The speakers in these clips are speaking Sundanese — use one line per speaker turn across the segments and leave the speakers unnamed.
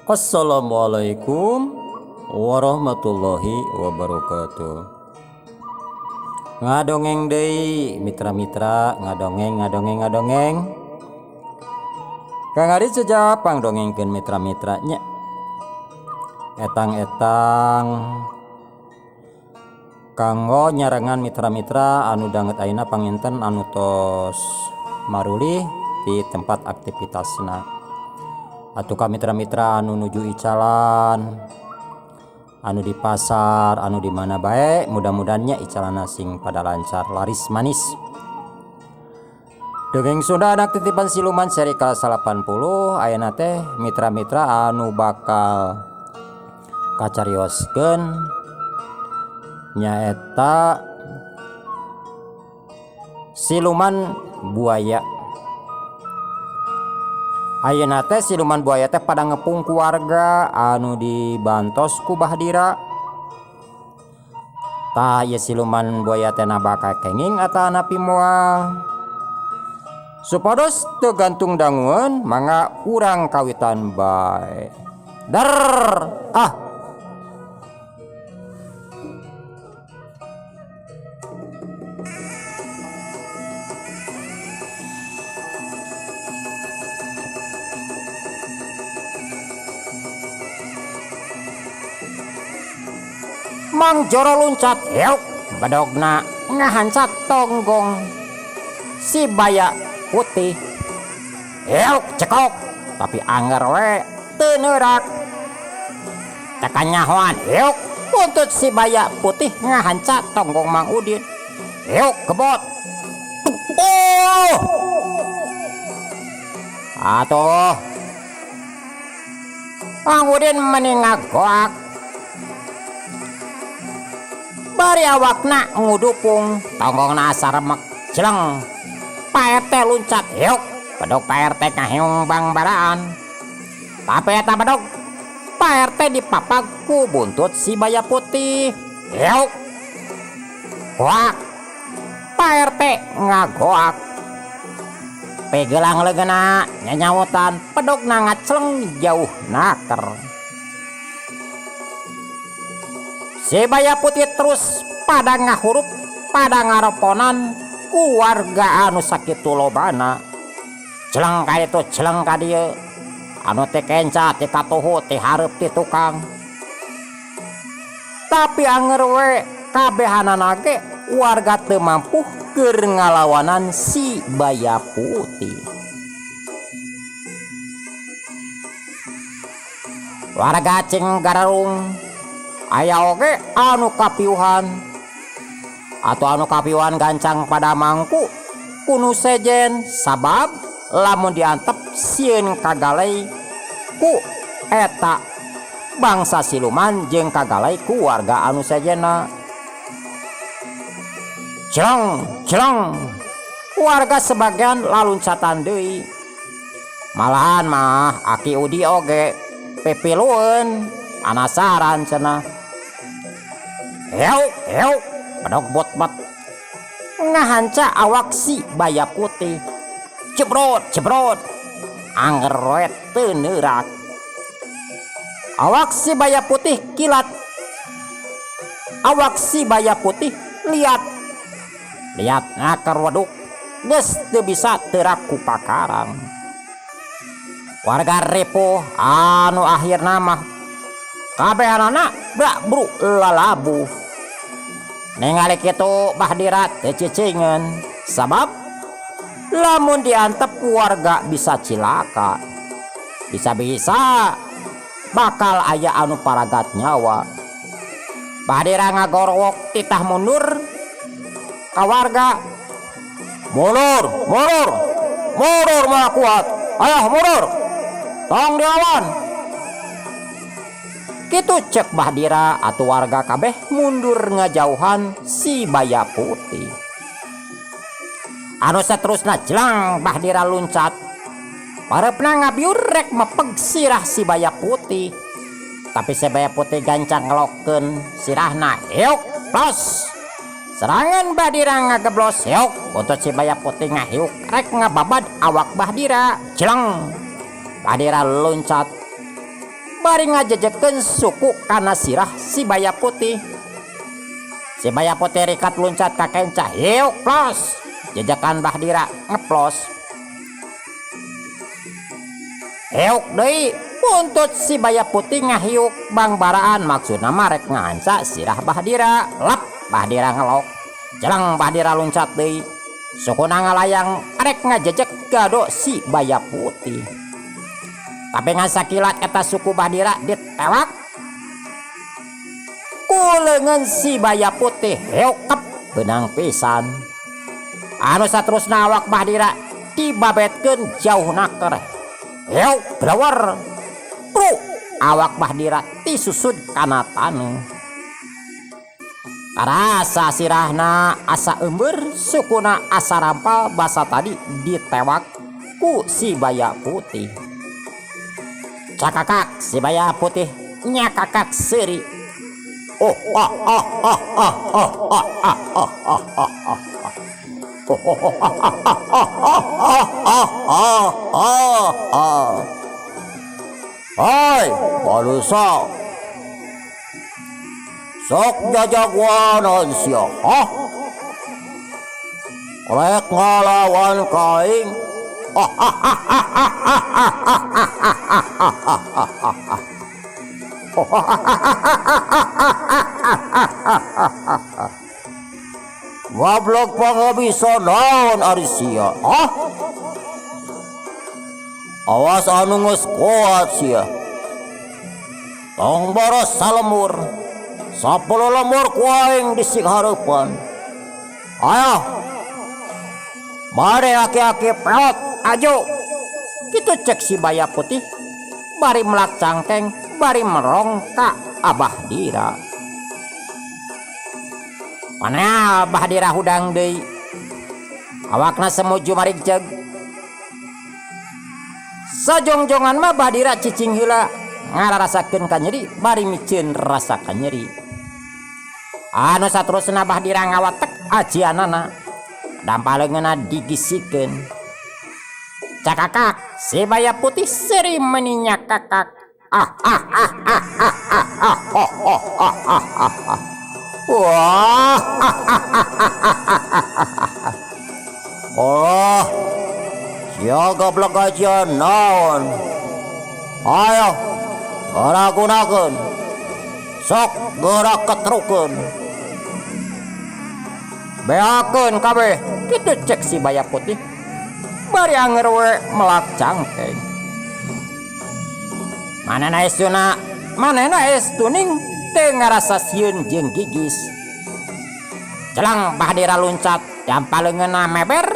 Assalamualaikum warahmatullahi wabarakatuh. Ngadongeng deui mitra-mitra, ngadongeng. Kang ari sejak pangdongengkeun mitra-mitra nya. Etang-etang kanggo nyarengan mitra-mitra anu danget ayeuna panginten anu tos maruli di tempat aktivitasna. Atuh mitra-mitra anu nuju icalan, anu di pasar, anu di mana bae, mudah-mudahannya icalan sing pada lancar laris manis. Dongeng Sunda anak titipan siluman seri kelas 80 ayeuna teh mitra-mitra anu bakal kacarioskeun nyaeta siluman buaya. Ayeuna teh siluman buaya teh pada ngepung keluarga anu dibantos ku Bahdira. Tah ieu siluman buaya teh bakal kenging atawa napi moal. Supados teu gantung dangueun mangga urang kawitan bae. Dar Mang Joro luncat heuk badogna ngahancat tonggong si baya putih. Heuk cekok tapi anger we teu neurak. Tekan nyahoan heuk buntut si baya putih ngahancat tonggong Mang Udin. Heuk kebot. Atuh Mang Udin mending ngagoak. Bari awakna ngudupung tonggongna saremek jeleng. Pak RT luncat heuk bedog Pak RT ngaheung bang baraan. Tapi eta bedog Pak RT dipapag ku buntut si baya putih. Heuk goak. Pak RT ngagoak. Pegelang leugena nyanyautan pedogna ngacleng jauh naker. Si baya putih terus pada ngahurup pada ngaroponan ku warga anu sakitu lobana. Jeleng ka ditu jeleng ka dieu anu teh kenca ti katuhu ti hareup ti tukang. Tapi anger we kabehanana ge warga teu mampu keur ngalawanan si baya putih. Warga cing gararung aya oge anu kapiuhan atau anu kapiuhan gancang pada mangku kunu sejen sabab lamun diantep sieun kagalai ku eta bangsa siluman jeung kagalai ku warga anu sejenna. Jeleng warga sebagian laluncatan deui. Malahan mah Aki Udi oge pepilueun anasaran cenah. Heuk bedog bot-bot ngahanca awak si baya putih. Cebrot anger we teu neurak. Awak si baya putih kilat. Awak si baya putih liat ngakar waduk geus teu bisa teurak ku pakarang. Warga repo anu akhirna mah kabehanana brak-bruk lalabuh. Ningali kitu Bahdira teu cicingeun sabab lamun diantep warga bisa cilaka. Bisa-bisa bakal aya anu paragat nyawa. Bahdira ngagorowok titah mundur ka warga. Mundur moal kuat. Ayo mundur. Tong dilawan. Kitu cek Bahdira atuh warga kabeh mundur ngajauhan si baya putih. Anu saterusna jelang Bahdira luncat. Pareupna ngabiur rek mepeg sirah si baya putih. Tapi si baya putih gancang ngelokkeun sirahna. Heuk plos. Serangan Bahdira ngageblos heuk untuk si baya putih ngahiuk rek ngababad awak Bahdira. Jeleng Bahdira loncat bari ngajejekeun suku kana sirah si baya putih. Si baya putih rikat luncat ka kencah, hiuk plos. Jejekan Bahdira ngeplos. Hiuk deui buntut si baya putih ngahiuk bangbaraan, maksudna marek nganca sirah Bahdira. Lep Bahdira ngelok. Jelang Bahdira luncat deui. Sukuna ngalayang arek ngajejek gado si baya putih. Tapi ngan sakilat eta suku Bahdira ditewak ku leungeun si baya putih, heukep beunang pisan. Anu saterusna awak Bahdira dibabetkeun jauhna keur. Heuk brewer. Bro, awak Bahdira tisusud kana taneuh. Karasa sirahna asa embeur, sukuna asa rampal, basa tadi ditewak ku si baya putih. Cakakak si baya putih nyakakak seuri. Oh ah ah ah ah ah ah ah ah ah ah ah. Hai, manusia, sok jajaguanan sia, hah? Rek ngalawan kaing. Goblok pangabisa naon ari sia, hah? Awas anu geus kuat sia. Tong boros salemur. 10 lemur ku aing di sik hareupan. Aya. Mari aki-aki peot ajo. Kitu cek si baya putih. Bari melak cangkeng, bari merong ka Bahdira. Panea Bahdira hudang deui. Awakna semuju marigjeg. Sajongjongan mah Bahdira cicing heula ngararasakeun ka nyeri, bari miceun rasa ka nyeri. Anu saterusna Bahdira ngawatek ajianana, dampaleungeunna digisikeun. Cakakak si baya putih seri meninya kakak. Wah. Oh, sia goblok ajian naon? Ayo, gunakeun. Sok gerak ketrukeun. Beakeun kabeh. Kitu cek si baya putih. Bari anger we melak cangkeng. Manehna estuning teu ngarasa sieun jeung gigis. Celang Bahdira luncat dampaleungeunna meber.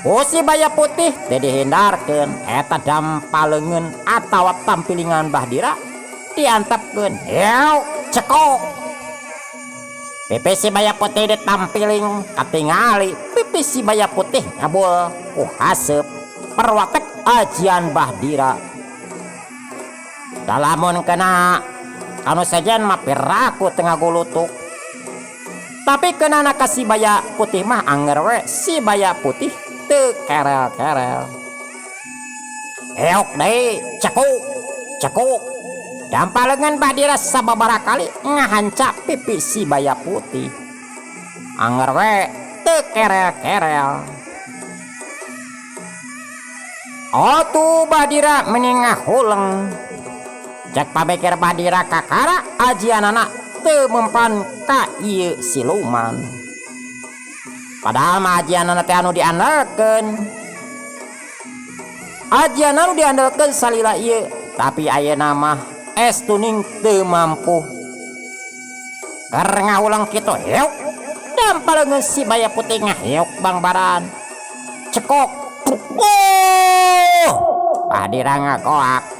Ku si baya putih teu dihindarkeun eta dampaleungeun atawa tampilingan Bahdira diantepkeun. Heu cekok. Pipi si baya putih ditampiling katingali. Pipi si baya putih ngabul ku haseup perwatek ajian Bahdira. Dalamun kena anu sejen mah piraku teu ngagulutuk. Tapi kenana ka si baya putih mah anger we si baya putih teu kerel-kerel. Eok deui cekuk cekuk. Dampaleungeun Bahdira sababaraha kali ngahanca pipi si baya putih. Anger we teu kerel-kerel. Atuh Bahdira mending ngahuleng. Cek pabekir Bahdira kakara ajianana teu mempan ka ieu siluman. Padahal mah ajianana teh anu diandelkeun. Ajianana diandelkeun salila ieu, tapi ayeuna mah estuning teu mampu. Keur ngaulang kitu heuk. Dampaleungeun si baya putih ngaheuk bangbaran. Cekok. Bahdira ngagoak.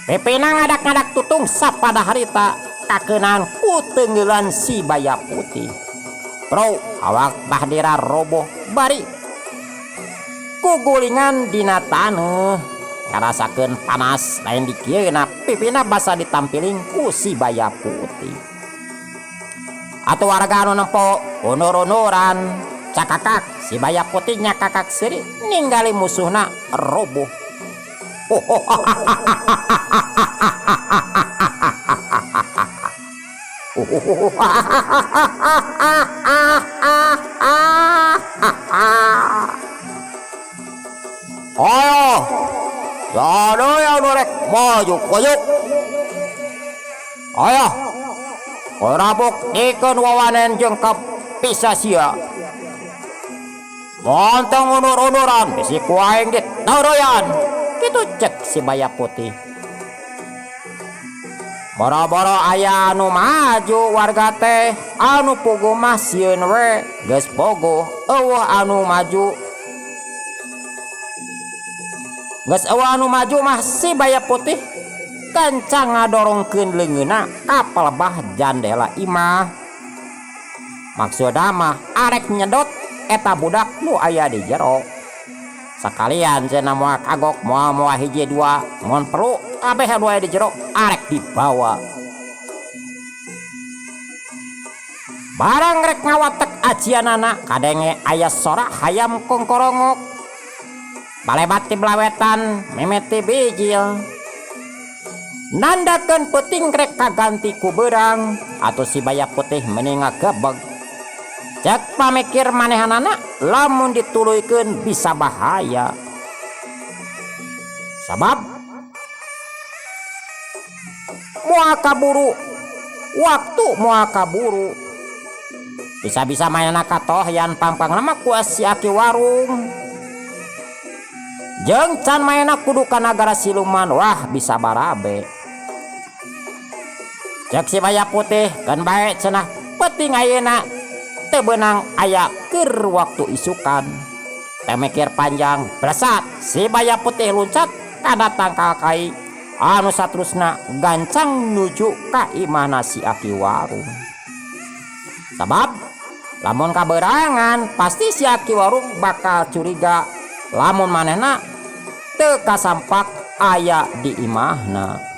Pipina ngadak-ngadak tutung sapada harita kakeunaan ku teungeulan si baya putih. Bro, awak Bahdira roboh bari ku gulingan dina taneuh. Ngarasakeun panas lain di kieuna pipina basa ditampiling ku si baya putih. Atuh warga anu nempo unur-unuran. Cakakak si baya putih nyakakak seuri ningali musuhna roboh. Ayo, jadi anu rek maju koyuk. Ayo, korabuk ikan wawanen jeung kapisa sia. Montong unur-unuran bisi kuaing ditoroyan. Kitu cek si Baya Putih. Boro-boro aya anu maju warga teh anu pugu mah sieun we geus pogo eueuh anu maju. Geus eueuh anu maju mah si Baya Putih kencang ngadorongkeun leungeunna ka pelebah jandela imah. Maksudna mah arek nyedot eta budak nu aya di jero. Sakalian cenah moal kagok moal hiji dua mun perlu kabeh anu aya di jero arek dibawa. Barang rek ngawatek ajianana kadenge aya sorak hayam kongkorongok. Balebat ti belawetan memeti bijil. Nandakeun peuting rek kaganti ku beurang atuh si Baya Putih mending ngagebeg. Cek pamikir manehanana lamun dituluykeun bisa bahaya. Sabab moal kaburu waktu moal kaburu. Bisa-bisa mainana katohyan pangpangna mah ku si Aki Warung. Jeung can mainana kudu ka nagara siluman wah bisa barabe. Cek si Baya Putih kan bae cenah peuting ayeuna teu beunang aya keur waktu isukan. Teu mikir panjang beresat si Baya Putih luncat kana tangkal kai anu saterusna gancang nuju ka imahna si Aki Warung. Sabab lamun kaberangan pasti si Aki Warung bakal curiga lamun manehna teu kasampak aya di imahna.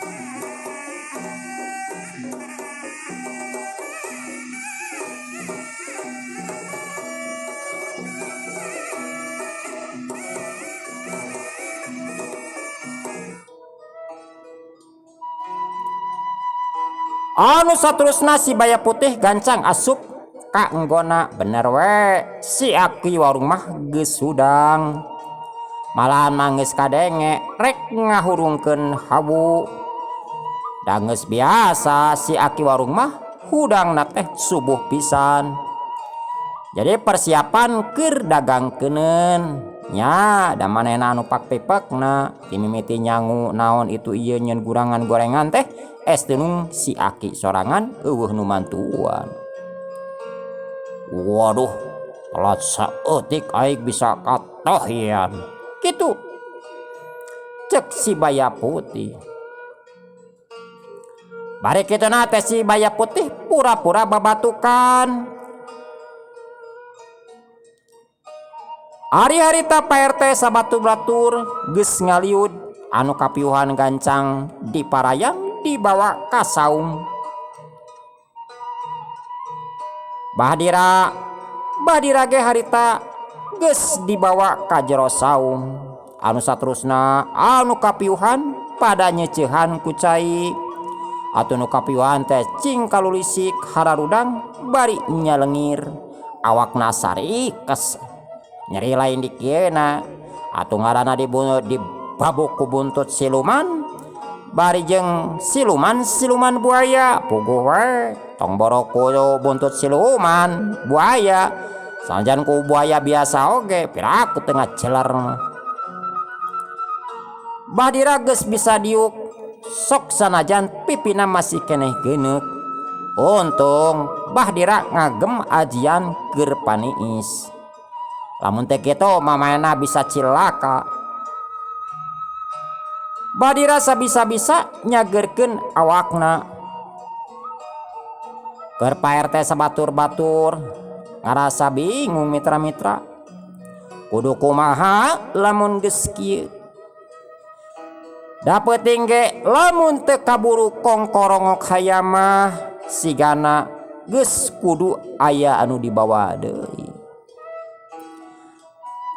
Anu saterusna si Baya Putih gancang asup ka enggona bener we si Aki Warung mah geus sudang. Malahan manggeus kadenge rek ngahurungkeun hawu. Da geus biasa si Aki Warung mah hudangna teh subuh pisan. Jadi persiapan keur dagangkeuneun nya da manehna anu pakpipekna timimiti nyangu naon itu ieu nyeun gurangan gorengan teh es tenung si Aki sorangan eueuh nu mantuan. Waduh, telat saeutik aing bisa katohyan. Kitu cek si Baya Putih. Bari kituna teh si Baya Putih pura-pura babatukan. Hari-harita PRT sabatur-batur geus ngaliud anu kapiuhan gancang diparayang dibawa ka saung. Bahdira ge harita geus dibawa ka jero saung. Anu saterusna anu kapiuhan pada nyeuceuhan ku cai. Atuh nu kapiuhan teh cing kalulisik hararudang bari nyalengir. Awakna sarikes nyeri lain di kieuna. Atuh ngaranna dibabuk ku buntut siluman. Bari jeung siluman buaya puguh we tong borok ku buntut siluman buaya sanajan ku buaya biasa oge piraku teu ngaceler. Bahdira geus bisa diuk sok sanajan pipina masih keneh geuneuk. Untung Bahdira ngagem ajian keur paniis. Lamun teh kitu mamaena bisa cilaka. Bahdira sabisa-bisa nyagerkeun awakna. Keur PRT sabatur-batur ngarasa bingung mitra-mitra. Kudu kumaha lamun geus kieu. Da peuting ge lamun teu kaburu kongkorongok hayam mah sigana geus kudu aya anu dibawa deui.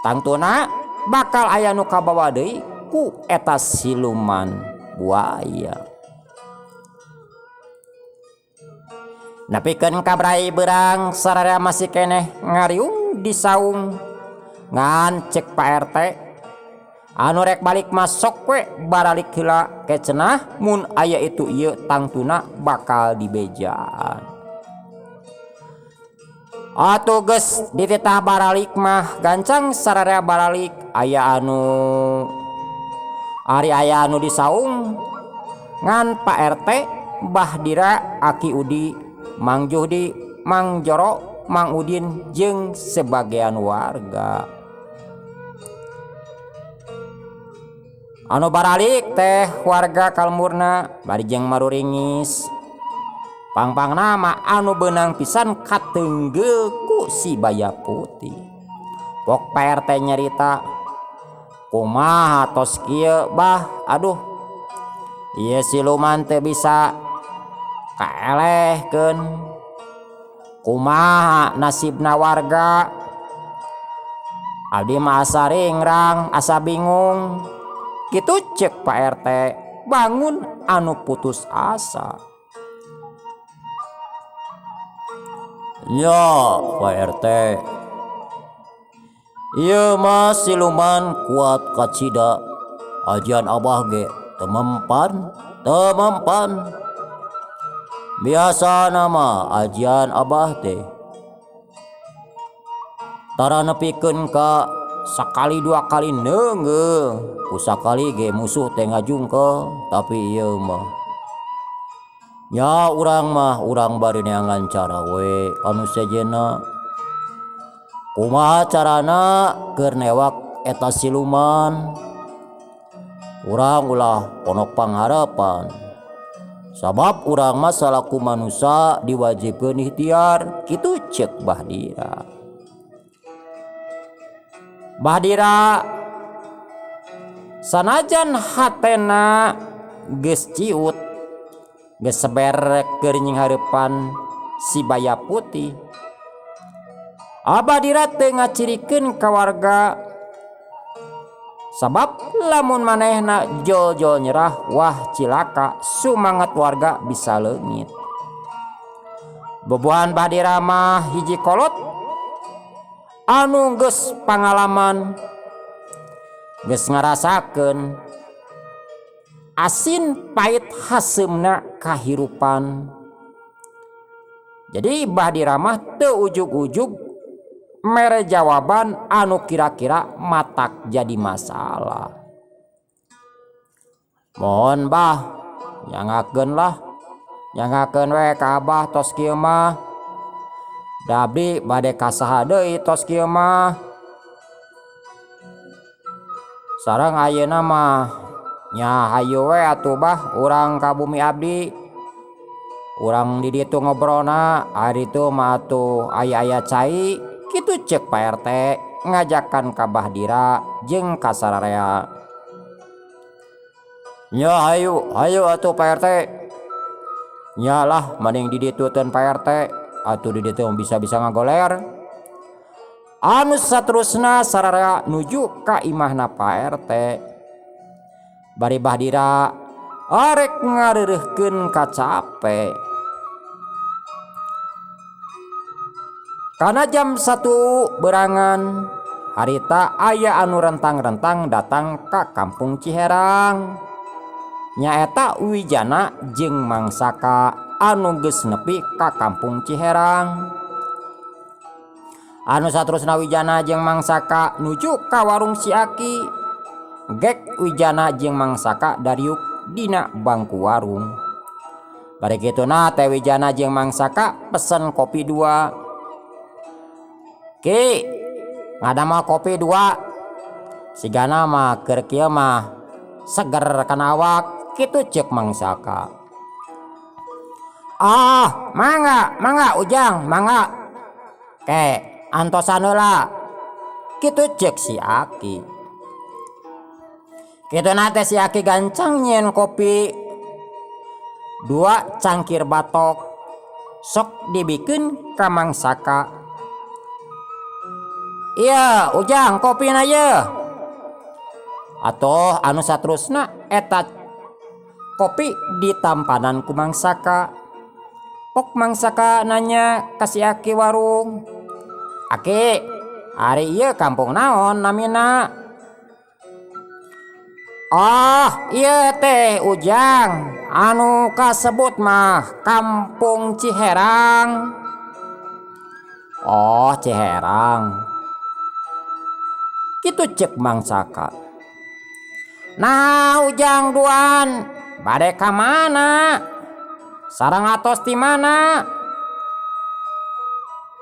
Tangtuna bakal aya nu kabawa deui ku eta siluman buaya. Napikeun kabrai beurang sararea masih keneh ngariung di saung ngan cek Pak RT anu rek balik masuk we baralik heula ke cenah mun aya itu ieu tangtuna bakal dibejaan. Atuh geus dititah baralik mah gancang sararea baralik aya anu di saung ngan Pak RT, Mbah Dira, Aki Udi, Mang Juhdi, Mang Joro, Mang Udin jeung sebagian warga. Anu baralik teh warga kalmurna bari jeung maruringis. Pang-pang nama anu beunang pisan katenggel ku si baya putih. Pok Pak RT nyarita, kumaha tos kieu bah, aduh ieu siluman teu bisa kaelehkeun. Kumaha nasibna warga? Abdi mah asa ringrang, asa bingung. Kitu cek Pak RT, bangun anu putus asa. Ya Pak RT, ieu mah siluman kuat kacida. Ajian Abah ge teu mempan. Biasa nama ajian Abah teh tara nepikeun ka sakali dua kali neungeung, kusakali ge musuh teh ngajungkeun. Tapi ieu mah nya urang bari neangan cara we anu sejenna. Kumaha carana keur newak eta siluman? Urang ulah ponok pangharepan. Sabab urang mah salaku manusia diwajibkeun ikhtiar, kitu ceuk Mbah Dira. Mbah Dira sanajan hatena geus ciut, geus seber keur nyinghareupan si baya putih, Abah Dira teu ngacirikeun ka warga. Sabab lamun manehna jol-jol nyerah, wah cilaka sumanget warga bisa leungit. Bobohan Mbah Dira mah hiji kolot anu geus pangalaman, geus ngarasakeun asin pait haseumna kahirupan. Jadi Mbah Dira mah teu ujug-ujug mere jawaban anu kira-kira matak jadi masalah. Mohon Bah, nyangakeun we ka Abah tos kieu mah. Da abdi bade kasaha deui tos kieu mah. Sareng ayeuna mah nya hayu we atuh Bah urang ka bumi abdi. Urang di ditu ngobrolna ari ditu mah atuh aya cai. Kitu cek Pak RT ngajakan ka Mbah Dira jeung ka sararea. Nya hayu atuh Pak RT. Nyalah mending di ditu teuing Pak RT, atuh di ditu bisa-bisa ngagoler. Anu saterusna sararea nuju ka imahna Pak RT. Bari Mbah Dira arek ngareureuhkeun ka cape. Karena jam 1 berangan harita aya anu rentang-rentang datang ka kampung Ciherang. Nyaeta Wijana jeung Mang Saka anu geus nepi ka kampung Ciherang. Anu saterusna Wijana jeung Mang Saka nuju ka warung si Aki. Gek Wijana jeung Mang Saka dariuk dina bangku warung. Bari kituna teh Wijana jeung Mang Saka pesen kopi 2. Ki, ngadamel kopi 2. Sigana mah keur kieu mah seger kana awak, kitu ceuk Mang Saka. Ah, mangga Ujang, mangga. Ke, antosan heula. Kitu ceuk si Aki. Kituna teh si Aki gancang nyen kopi 2 cangkir batok. Sok dibikeun ka Mang Saka. Iya, Ujang, kopina ye. Atoh anu saterusna eta kopi ditampanan ku mangsaka. Pok mangsaka nanya kasih aki warung, "Aki, hari ieu kampung naon namina?" "Oh iya teh Ujang, anu kasebut mah Kampung Ciherang." "Oh Ciherang," kitu cek mangsaka. "Nah Ujang duan, bade ka mana? Sareng atos di mana?"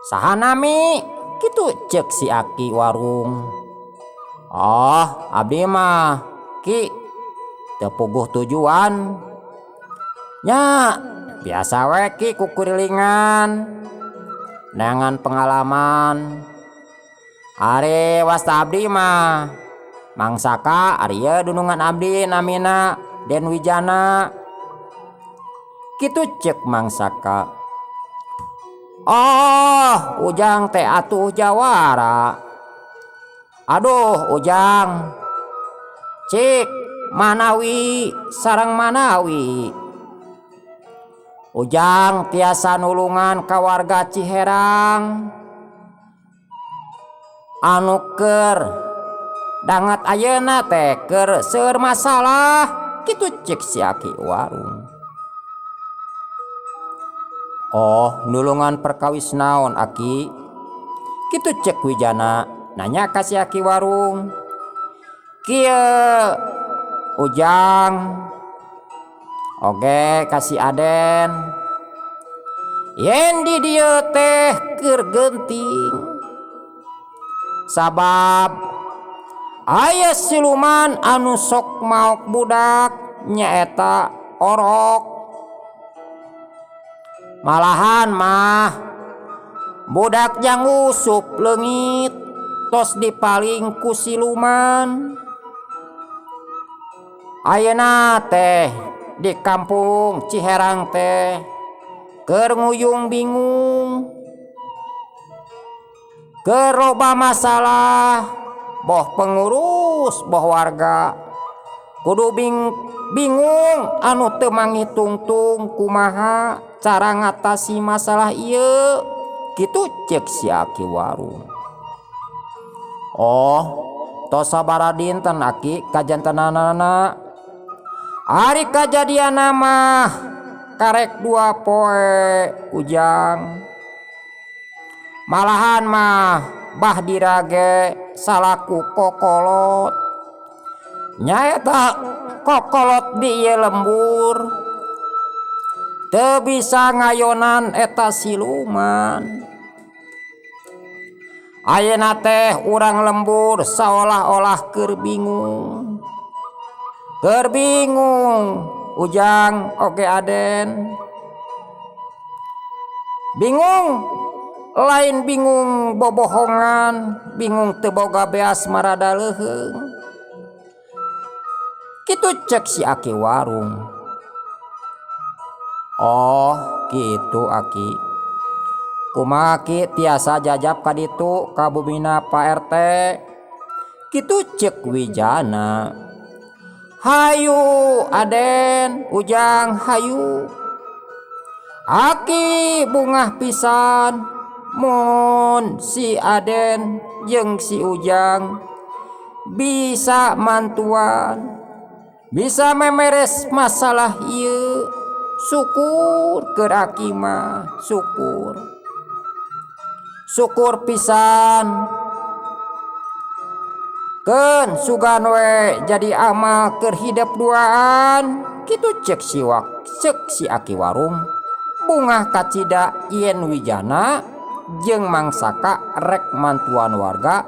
"Saha nami?" kitu cek si aki warung. "Oh abdi mah Ki teu puguh tujuan. Nya biasa we Ki kukurilingan neangan pengalaman. Ari wasta abdi mah mangsaka ari ieu dunungan abdi namina Den Wijana." Kitu cek mangsaka. "Oh Ujang teh atuh jawara. Aduh Ujang, cik manawi sareng manawi. Ujang tiasa nulungan ka warga Ciherang anu keur danget ayeuna teh keur seueur masalah." Kitu cek si aki warung. "Oh nulungan perkawis naon Aki?" kitu cek Wijana nanya ka si aki warung. "Kieu Ujang, oge kasih Aden, yen di dieu teh keur genting. Sabab aya siluman anu sok maok budak nyaeta Orok. Malahan mah budak jang usup leungit tos dipaling ku siluman. Ayeuna teh di kampung Ciherang teh keur nguyung bingung, keur loba masalah, boh pengurus boh warga kudu bingung anu teu manghitungtung kumaha cara ngatasi masalah ieu." Kitu cek si aki warung. "Oh tos sabaraha dinten Aki kajantenanana?" "Ari kajadianna mah karek 2 poe Ujang. Malahan mah bah dirage salaku kokolot. Nyaeta kokolot di ieu lembur teu bisa ngayonan eta siluman. Ayeuna teh urang lembur saolah-olah keur bingung. Keur bingung Ujang oge Aden. Bingung lain bingung bobohongan, bingung teu boga beas marada leuheung." Kitu cek si aki warung. "Oh kitu Aki, kumaha Ki tiasa jajab ka ditu ka bumina Pak RT?" Kitu cek Wijana. "Hayu Aden, Ujang hayu. Aki bungah pisan mun si Aden jeung si Ujang bisa mantuan, bisa memeres masalah ieu. Syukur keur Aki mah, syukur pisan. Keun sugan we jadi amal keur hidep duaan." Kitu cek si aki warung bungah kacida yen Wijana jeung mangsaka rek mantuan warga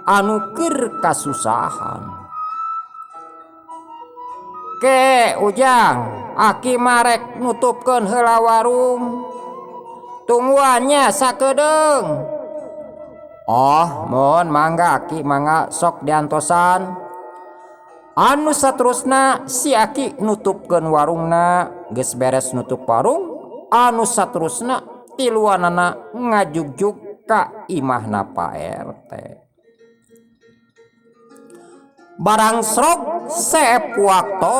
anu keur kasusahan. "Ke Ujang, Aki marek nutupkeun heula warung. Tungguannya sakedeung." "Oh mun mangga Aki, mangga sok diantosan." Anu saterusna si aki nutupkeun warungna. Geus beres nutup warung, anu saterusna tiluanana ngajugjug ka imahna Pak RT. barang srok seep waktu